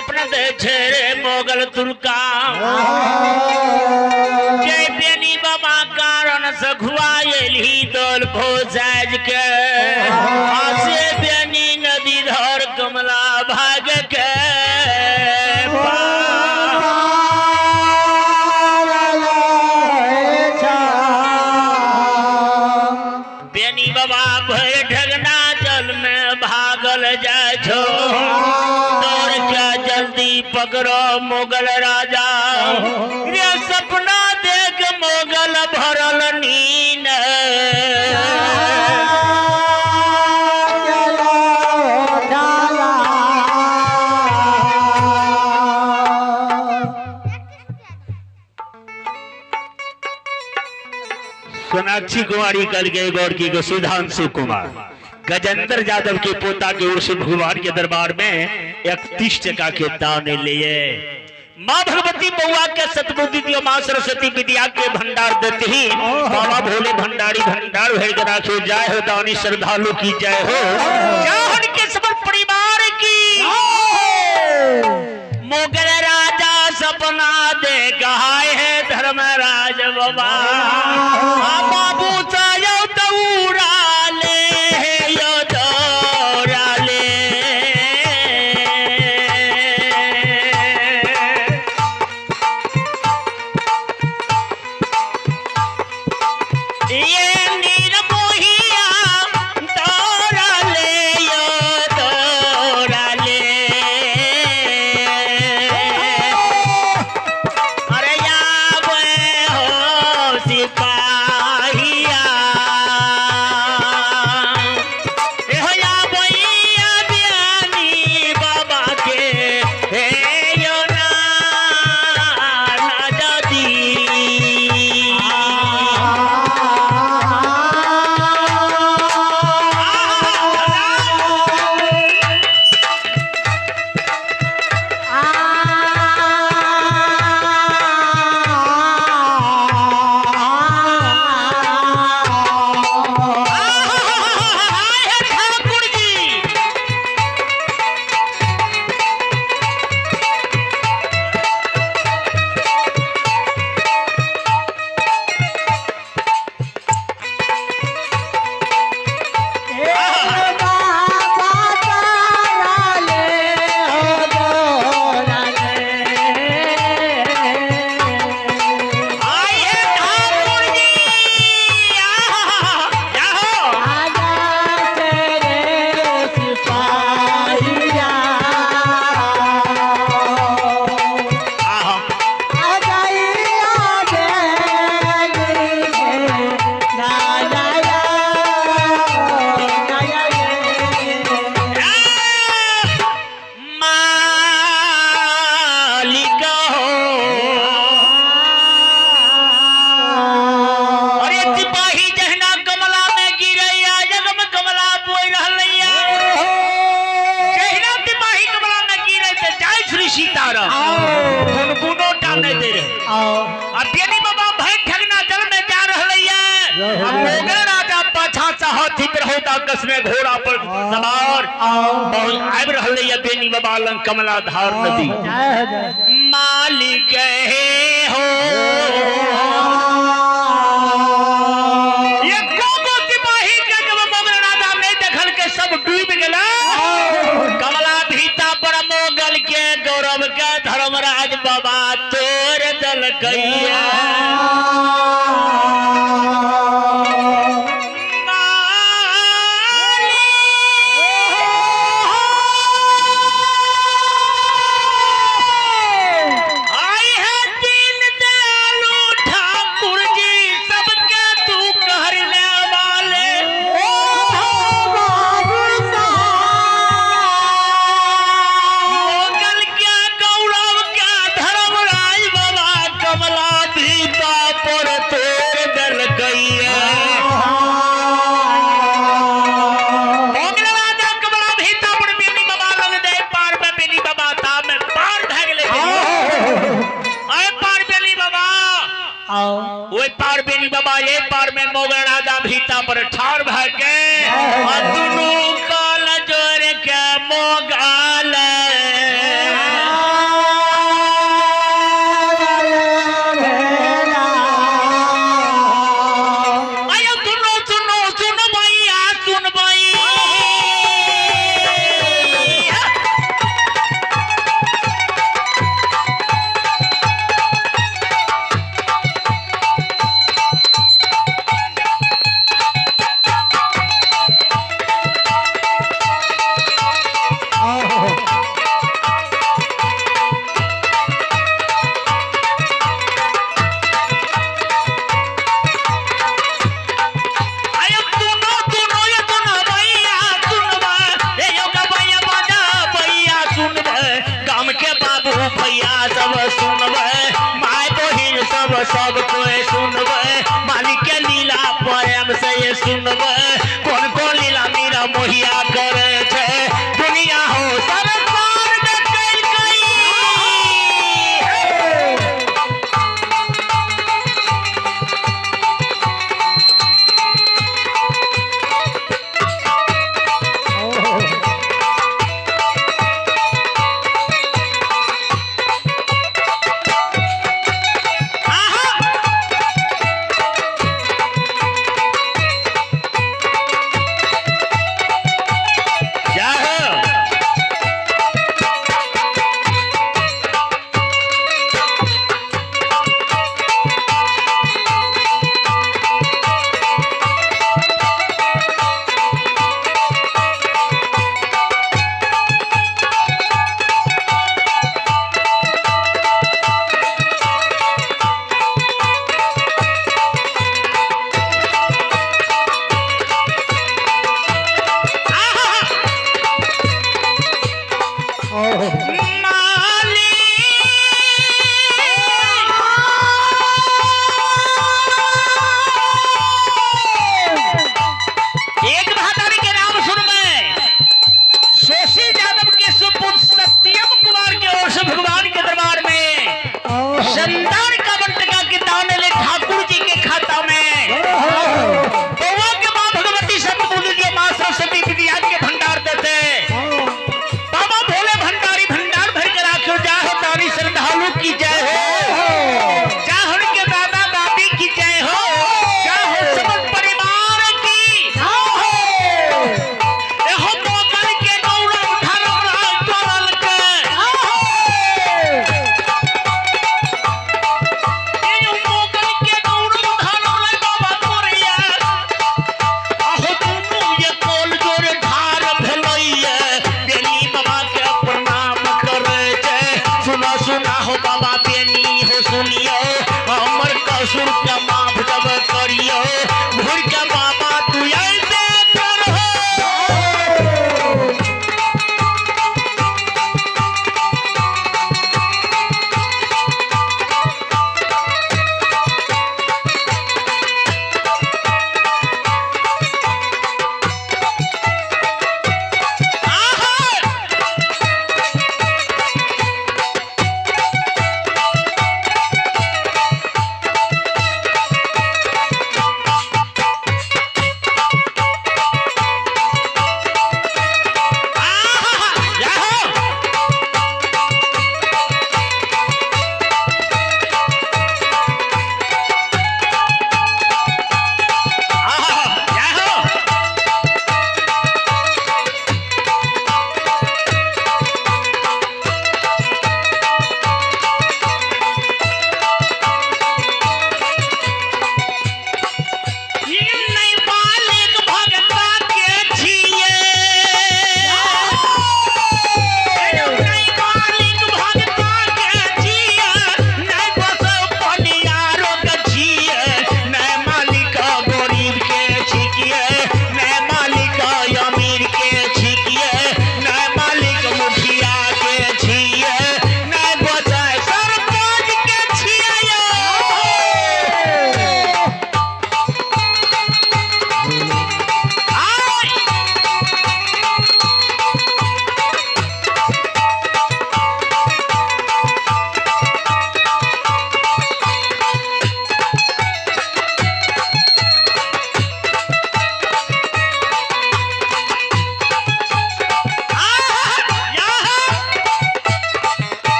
स्वप्न दे छेरे मोगल तुर्का जय बेनी बाबा कारण से घुआएली दल भोजाज के आसे बेनी नदी धर कमला भाग के बेनी बाबा भय ढगना जल में भागल जाए छो दौड़ क्या जल्दी पकड़ो मोगल राजा ये सपना देख मोगल भरल नींद सोनाक्षी कुमारी कल गए गौर की को सुधांशु कुमार गजेंद्र यादव के पोता के उर्स भगवान के दरबार में 31 टका के दान लिए माँ भगवती बउआ के सतबुद्धि दियो माँ सरस्वती विद्या के भंडार देते ही बाबा भोले भंडारी भंडार भेज राखो जाय हो दानी श्रद्धालु की जय हो जाहन के सब परिवार की मोगल राजा सपना दे गहाय है धर्मराज बाबा बाबू सायो दौड़ा ले यो दौड़ा ले ये निर्मोहिया दौड़ा ले यो दौड़ा ले अरे यावे हो सिपाहिया एहो यावैया बियानी बाबा के हे यो ना जदी ठाकुर जी आइए ठाकुर जी जाओ मालिक हो अरे सिपाही जहना कमला में गिरैया जग में कमला बोल रहलैया जहना सिपाही कमला में गिरै त जय श्री सीताराम गुनगुनो टाने दे रहे अब बेनी बाबा भय ठगना जल में जा रहलैया अब मोगल राजा पाछा से हाथी पर होता कसमे घोड़ा पर सवार बहुत आब रहलैया बेनी बाबा लंग कमला धार नदी मालिक हो ये कोगो सिपाही के जब मोगल राजा ने देखल के सब डूब गेला कमला भीता पर मोगल के गौरव के धर्मराज बाबा तोर दल गैया आई है दीन दयालु ठाकुर जी सबके तू कहर ले वाले मोगल क्या गौरव क्या धर्मराज बाबा कमला भीता पर तोर दल गैया मोगल राजा कमला भीता पर बेनी बाबा लग दे पार में बेनी बाबा था में पार भाग ले आए पार बेनी बाबा ओए पार बेनी बाबा ये पार में मोगल राजा भीता पर ठार भागे और दुनू काल जोर के मोगल में कौन कौन लीला मीरा मोहिया करे छे दुनिया हो संसार में कई कई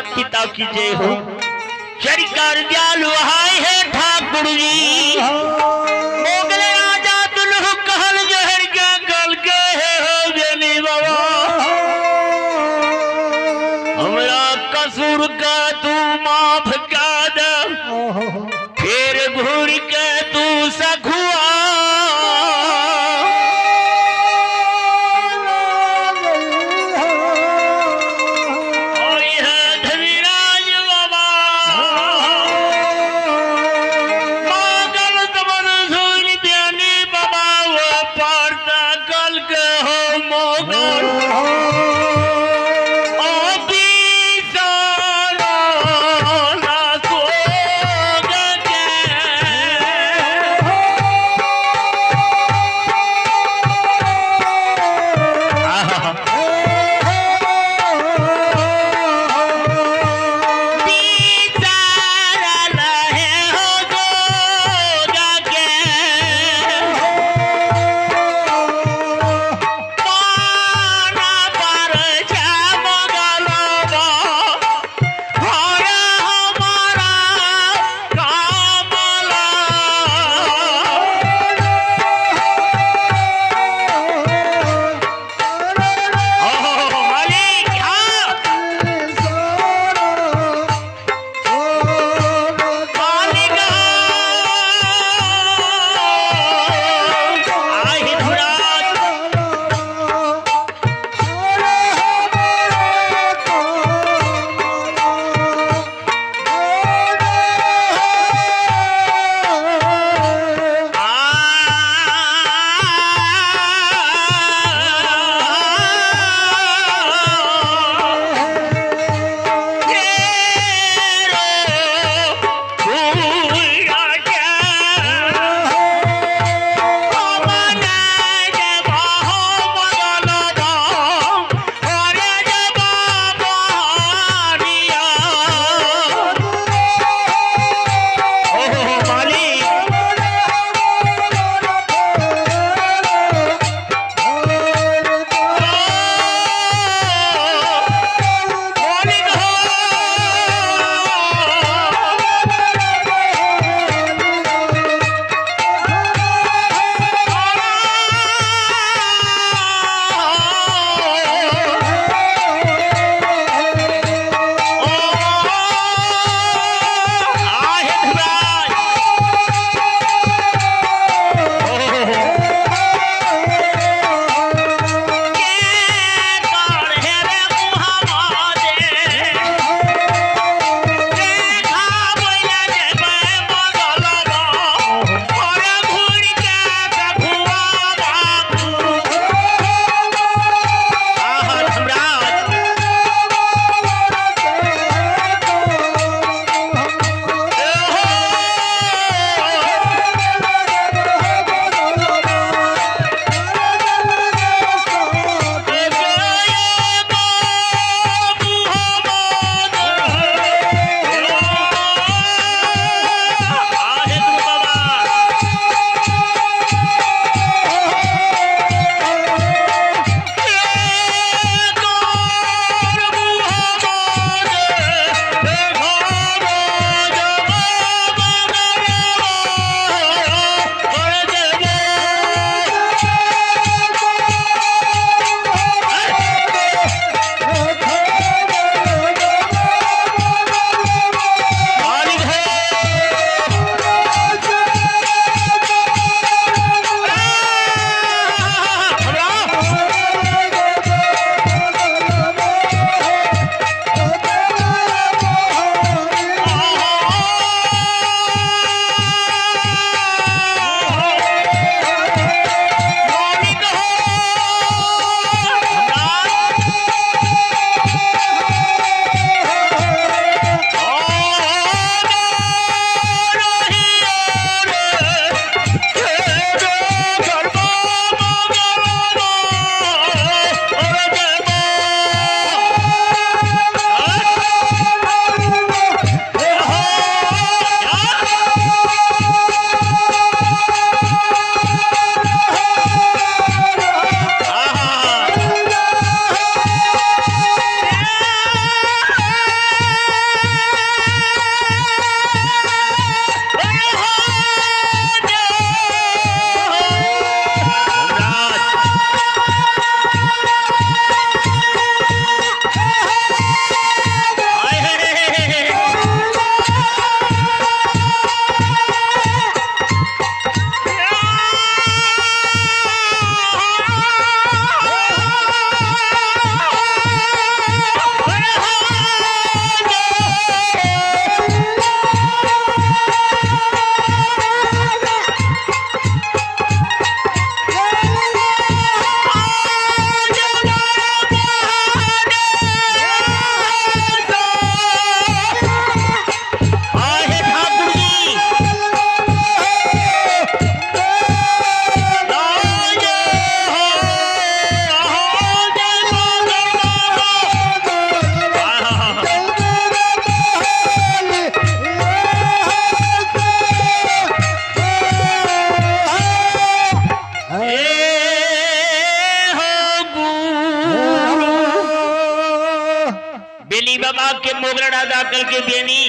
मात पिता की जय हो। चरिकार दयालु आए हैं ठाकुर जी, मोगले आजा दुल्हु कहल जहर के गल के हो जनी बाबा। हमरा कसूर का तू माफ कर दे, फिर घूर के तू सखुआ। बाबा के मोगरा अदा करके बेनी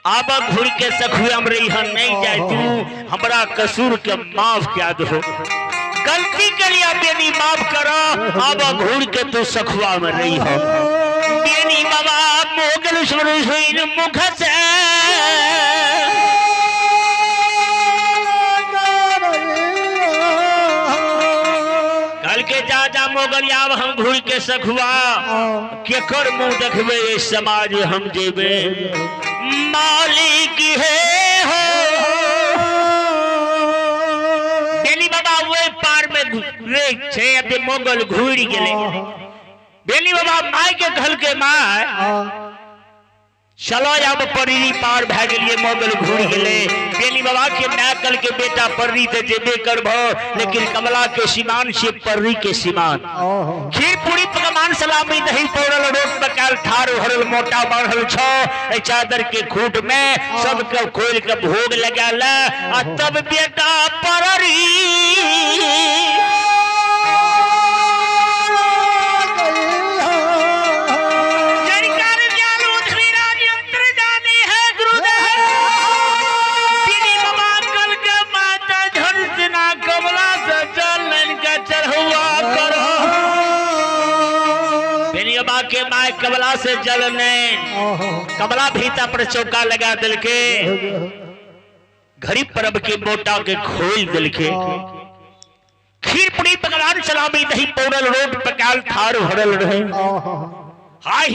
अब घुर के सखुआ में रही नहीं जाए तू हमरा कसूर के माफ क्या दो गलती के लिए बेनी माफ करो अब घुर के तू सखुआ में रही हो बेनी बाबा मोगल सुन मुख से कल के जा जा मोगल आब हम घुर के सखुआ केकर मुंह देखबे इस समाज हम जेबे मालिक है हो बेनी बाबा वो पार में रे छे अबे मोगल घुर गेले बेनी बाबा माय के घर के माय चलो अब परी पार भै गेलिए मोगल घुर गेले बेनी बाबा के माय कल के बेटा परी ते जेबे करबो लेकिन कमला के सीमान से परी के सीमान खीर पूरी पकवान सलामी दही पौड़ल रोट पकाल ठार हरल मोटा बढ़ल छो ए चादर के खूट में सब के खोल के भोग लगाला आ तब बेटा परी के माय कमला से जल ने कमला भीता पर चौका लगा दिल के घड़ी परब के मोटा के खोल दिल के खीर पूरी पकवान सलामी दही पौड़ल रोट पकाल थार भरल रहे हाय